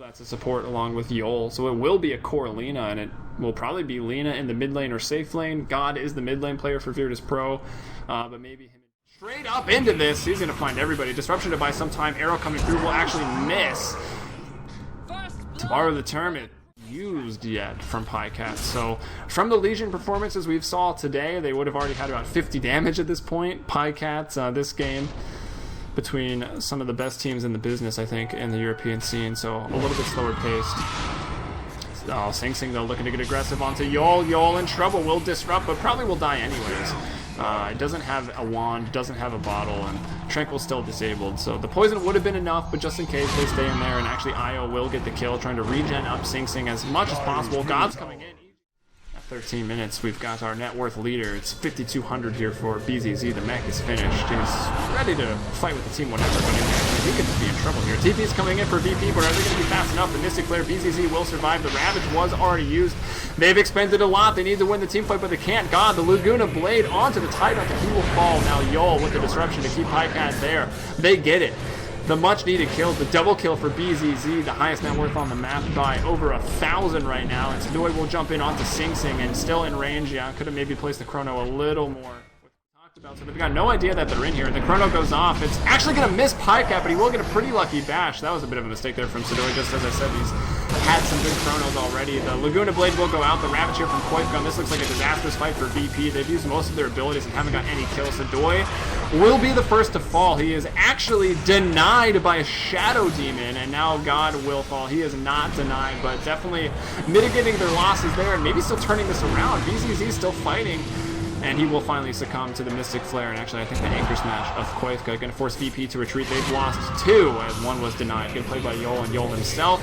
that's a support along with Yol. So it will be a core Lina, and it will probably be Lina in the mid lane or safe lane. God is the mid lane player for Virtus.Pro, but maybe him straight up into this. He's going to find everybody. Disruption to buy some time. Arrow coming through will actually miss. To borrow the term, it used yet from PyCat. So from the Legion performances we've saw today, they would have already had about 50 damage at this point. PyCat, this game, between some of the best teams in the business, I think, in the European scene, so a little bit slower paced. Oh, Sing though looking to get aggressive onto Yol. Yol in trouble, will disrupt, but probably will die anyways. It doesn't have a wand, doesn't have a bottle, and Tranquil's still disabled, so the poison would have been enough, but just in case they stay in there, and actually Io will get the kill, trying to regen up Sing as much as possible. God's coming in. 13 minutes, we've got our net worth leader. It's 5,200 here for BZZ. The mech is finished. He's ready to fight with the team whenever, but he could be in trouble here. TP's coming in for VP, but are they going to be fast enough? The Mystic Flare, BZZ will survive. The Ravage was already used. They've expended a lot. They need to win the team fight, but they can't. God, the Laguna Blade onto the Titan. He will fall. Now Yol with the disruption to keep HiCat there. They get it. The much needed kills, the double kill for BZZ, the highest net worth on the map by over 1,000 right now. And Sadoy will jump in onto Sing and still in range. Yeah, could have maybe placed the chrono a little more. About, so they've got no idea that they're in here. The chrono goes off. It's actually going to miss PyCat, but he will get a pretty lucky bash. That was a bit of a mistake there from Sadoy. Just as I said, he's had some good chronos already. The Laguna Blade will go out. The Ravage here from Koifgun. This looks like a disastrous fight for VP. They've used most of their abilities and haven't got any kills. Sadoy will be the first to fall. He is actually denied by a Shadow Demon, and now God will fall. He is not denied, but definitely mitigating their losses there and maybe still turning this around. BZZ still fighting. And he will finally succumb to the Mystic Flare, and actually I think the Anchor Smash of Koifka going to force VP to retreat. They've lost 2, as one was denied. Good play by Yol, and Yol himself.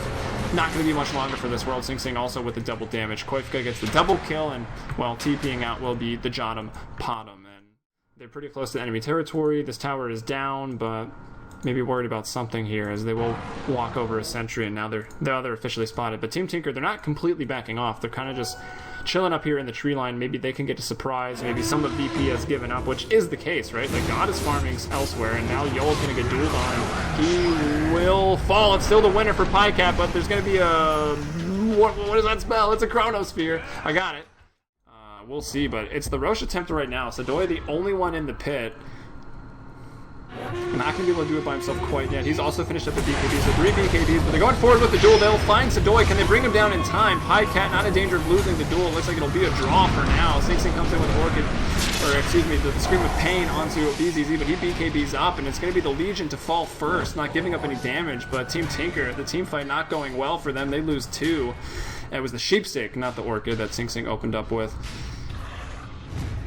Not going to be much longer for this world. Sing also with the double damage. Koifka gets the double kill, and, well, TPing out will be the Jotum Potom. And they're pretty close to enemy territory. This tower is down, but maybe worried about something here, as they will walk over a sentry, and now they're officially spotted. But Team Tinker, they're not completely backing off. They're kind of just chilling up here in the tree line. Maybe they can get a surprise. Maybe some of VP has given up, which is the case, right? Like, God is farming elsewhere, and now Yol's going to get dueled on. He will fall. It's still the winner for PyCat, but there's going to be a... What is that spell? It's a Chronosphere. I got it. We'll see, but it's the Roche attempt right now. Sadoy, the only one in the pit. Not going to be able to do it by himself quite yet. He's also finished up the BKBs, so 3 BKBs, but they're going forward with the duel. They'll find Sadoy. Can they bring him down in time? PyCat not in danger of losing the duel. It looks like it'll be a draw for now. Sing comes in with Orchid, or excuse me, the Scream of Pain onto BZZ, but he BKBs up, and it's going to be the Legion to fall first, not giving up any damage, but Team Tinker, the team fight not going well for them. They lose 2. It was the Sheepstick, not the Orchid, that Sing opened up with.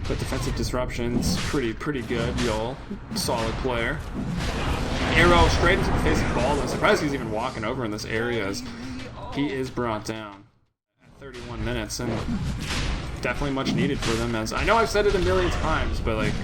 But defensive disruptions, pretty good. Yol, solid player. Arrow straight into the face of Ball. I'm surprised he's even walking over in this area, as he is brought down at 31 minutes, and definitely much needed for them. As I know I've said it a million times, but like,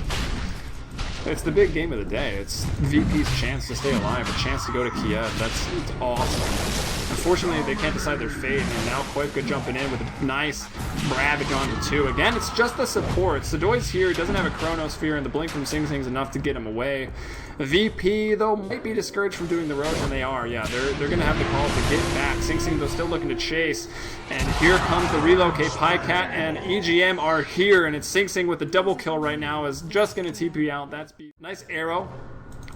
it's the big game of the day. It's VP's chance to stay alive, a chance to go to Kiev. That's awesome. Unfortunately, they can't decide their fate, and now Koifka jumping in with a nice Ravage onto 2. Again, it's just the support. Sadoy's here, doesn't have a Chronosphere, and the blink from Sing's enough to get him away. VP, though, might be discouraged from doing the Roche, and they are. Yeah, they're going to have the call to get back. Sing, though, still looking to chase, and here comes the relocate. PyCat and EGM are here, and it's Sing with the double kill right now, is just going to TP out. That's nice arrow.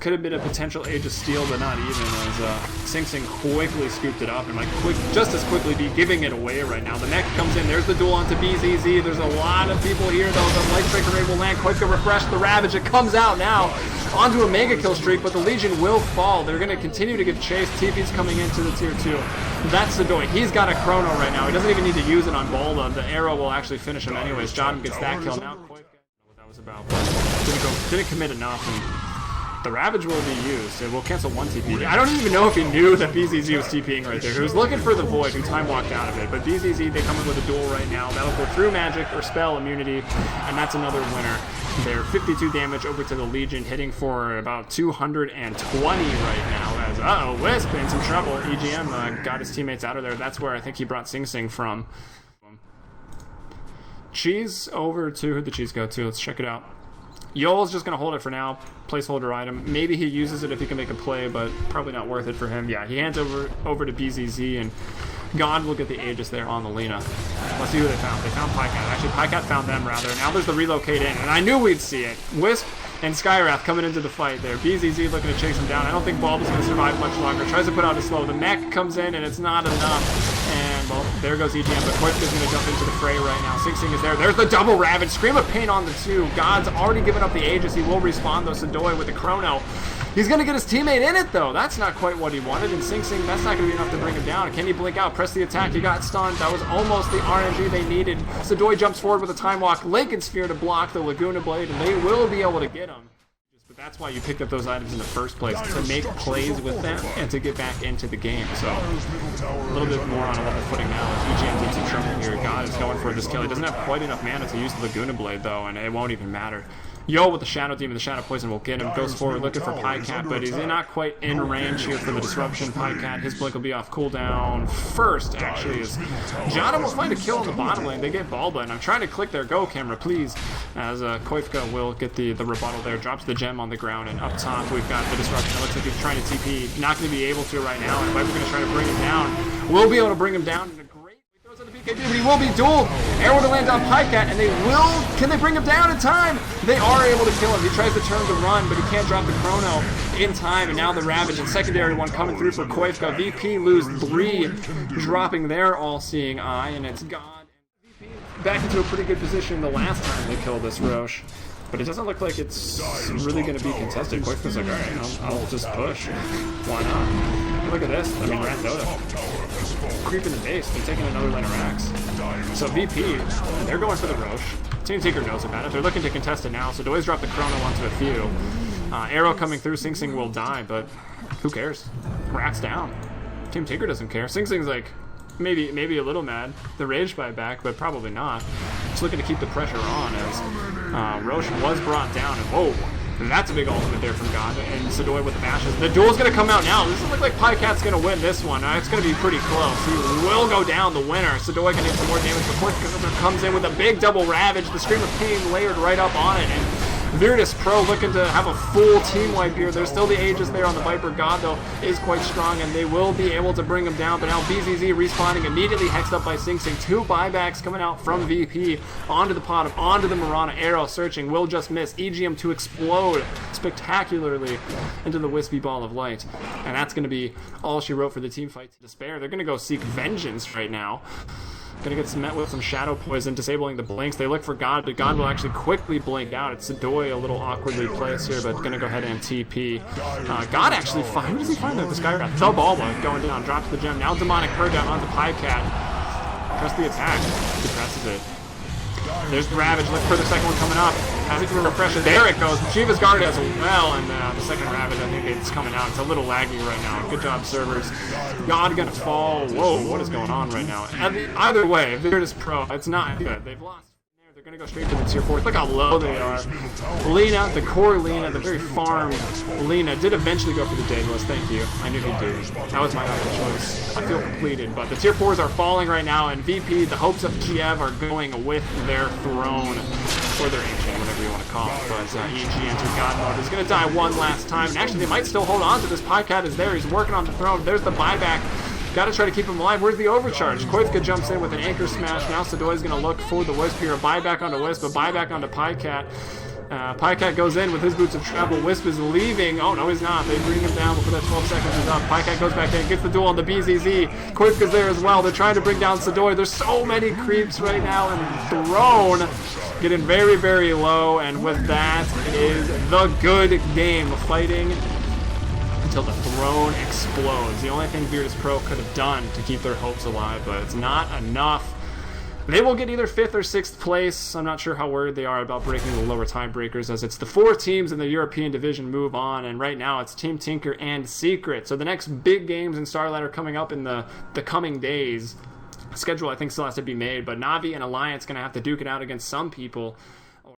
Could have been a potential Age of Steel, but not even, as Sing quickly scooped it up and might just as quickly be giving it away right now. The mech comes in. There's the duel onto BZZ. There's a lot of people here, though. The Light Striker Ray will land. Koifka refresh the Ravage. It comes out now onto a mega kill streak, but the Legion will fall. They're going to continue to give chase. TP's coming into the tier 2. That's Sadoy. He's got a chrono right now. He doesn't even need to use it on Bolda. The arrow will actually finish him anyways. Jotum gets that kill. Now Koifka, I don't know what that was about, but didn't commit enough, and the Ravage will be used. It will cancel 1 TP. I don't even know if he knew that BZZ was TPing right there. He was looking for the Void, who time walked out of it. But BZZ, they come in with a duel right now. That'll go through magic or spell immunity, and that's another winner. They're 52 damage over to the Legion, hitting for about 220 right now. As Wisp in some trouble. EGM got his teammates out of there. That's where I think he brought Sing from. Cheese over to, who'd the cheese go to? Let's check it out. Yoel's just going to hold it for now. Placeholder item. Maybe he uses it if he can make a play, but probably not worth it for him. Yeah, he hands over to BZZ, and God will get the Aegis there on the Lina. Let's see who they found. They found Pycat. Actually, Pycat found them, rather. Now there's the relocate in, and I knew we'd see it. Wisp and Skywrath coming into the fight there. BZZ looking to chase him down. I don't think Bulb is going to survive much longer. Tries to put out a slow. The mech comes in, and it's not enough. And, well, there goes EGM, but Koifka is going to jump into the fray right now. Sing Sing is there. There's the double Ravage. Scream of Pain on the 2. God's already given up the Aegis. He will respawn, though. Sadoy with the Chrono. He's going to get his teammate in it, though. That's not quite what he wanted. And Sing Sing, that's not going to be enough to bring him down. Can he blink out? Press the attack. He got stunned. That was almost the RNG they needed. Sadoy jumps forward with a Time Walk. Lincoln Sphere to block the Laguna Blade, and they will be able to get him. But that's why you picked up those items in the first place, to make plays with them and to get back into the game. So a little bit more on a level footing now as EGM's in some trouble here. God is going for this kill. He doesn't have quite enough mana to use the Laguna Blade, though, and it won't even matter. Yo with the Shadow Demon, the Shadow Poison will get him. Goes forward looking for Pycat, but he's not quite in range here for the disruption. Pycat, his blink will be off cooldown first, actually, as Jada will find a kill in the bottom lane. They get Bulba, and I'm trying to click their go camera, please, as Koifka will get the rebuttal there. Drops the gem on the ground, and up top we've got the disruption. It looks like he's trying to TP. Not going to be able to right now, and Viper's going to try to bring him down. We'll be able to bring him down. But he will be dueled. Arrow to land on Pycat, and they will. Can they bring him down in time? They are able to kill him. He tries to turn to run, but he can't drop the Chrono in time. And now the Ravage and secondary one coming through for Koifka. VP lose 3, dropping their all-seeing eye, and it's God. VP back into a pretty good position the last time they killed this Roche. But it doesn't look like it's really going to be contested. Koifka's like, alright, I'll just push. Why not? Look at this. I mean, Rat Dota. Creeping the base. They're taking another line of racks. So VP, they're going for the Roche. Team Tinker knows about it. They're looking to contest it now. So Doy's dropped the Chrono onto a few. Arrow coming through. Sing Sing will die, but who cares? Rat's down. Team Tinker doesn't care. Sing Sing's like, maybe a little mad. The rage buyback, but probably not. Just looking to keep the pressure on as Roche was brought down. And whoa, that's a big ultimate there from God. And Sadoy with the bashes. The duel's going to come out now. This looks like Pycat's going to win this one. It's going to be pretty close. He will go down the winner. Sadoy can hit some more damage. Before comes in with a big double Ravage. The Scream of Pain layered right up on it. And Virtus.Pro looking to have a full team wipe here. There's still the Aegis there on the Viper. God, though, is quite strong, and they will be able to bring him down. But now BZZ respawning, immediately hexed up by Sing Sing. 2 buybacks coming out from VP onto the pot, onto the Mirana. Arrow searching, will just miss. EGM to explode spectacularly into the wispy ball of light. And that's going to be all she wrote for the team fight to despair. They're going to go seek vengeance right now. Gonna get met with some Shadow Poison, disabling the blinks. They look for God, but God will actually quickly blink out. It's Sadoy a little awkwardly placed here, but gonna go ahead and TP. God actually find, who does he find there? The Skywrath. Balba going down, drops the gem. Now Demonic Her down onto Pycat. Press the attack. Depresses it. There's the Ravage. Look for the second one coming up. Has it to refresh it. There it goes. Shiva's guard as well, and the second Ravage, I think it's coming out. It's a little laggy right now. Good job, servers. God gonna fall. Whoa, what is going on right now? Either way, if Virtus.Pro, it's not good. They've lost. They're gonna go straight to the tier 4. Look how low they are. Lina, the core Lina, the very farmed Lina, did eventually go for the Daedalus. Thank you. I knew he'd do it. That was my idle choice. I feel completed. But the tier 4s are falling right now, and VP, the hopes of Kiev, are going with their throne. Or their ancient, whatever you want to call it. But EG enters God mode. Is gonna die one last time. And actually, they might still hold on to this. Pycat is there. He's working on the throne. There's the buyback. Got to try to keep him alive. Where's the overcharge? Koifka jumps in with an anchor smash. Now Sadoy's going to look for the Wisp here. A buyback onto Wisp, a buyback onto Pycat. Pycat goes in with his boots of travel. Wisp is leaving. Oh, no, he's not. They bring him down before that 12 seconds is up. Pycat goes back in, gets the duel on the BZZ. Koifka's there as well. They're trying to bring down Sadoy. There's so many creeps right now, and Throne getting very, very low. And with that is the good game fighting until the throne explodes. The only thing Virtus.Pro could have done to keep their hopes alive, but it's not enough. They will get either 5th or 6th place. I'm not sure how worried they are about breaking the lower tiebreakers, as it's the 4 teams in the European division move on, and right now it's Team Tinker and Secret. So the next big games in Starlight are coming up in the coming days. Schedule, I think, still has to be made, but Na'Vi and Alliance going to have to duke it out against some people.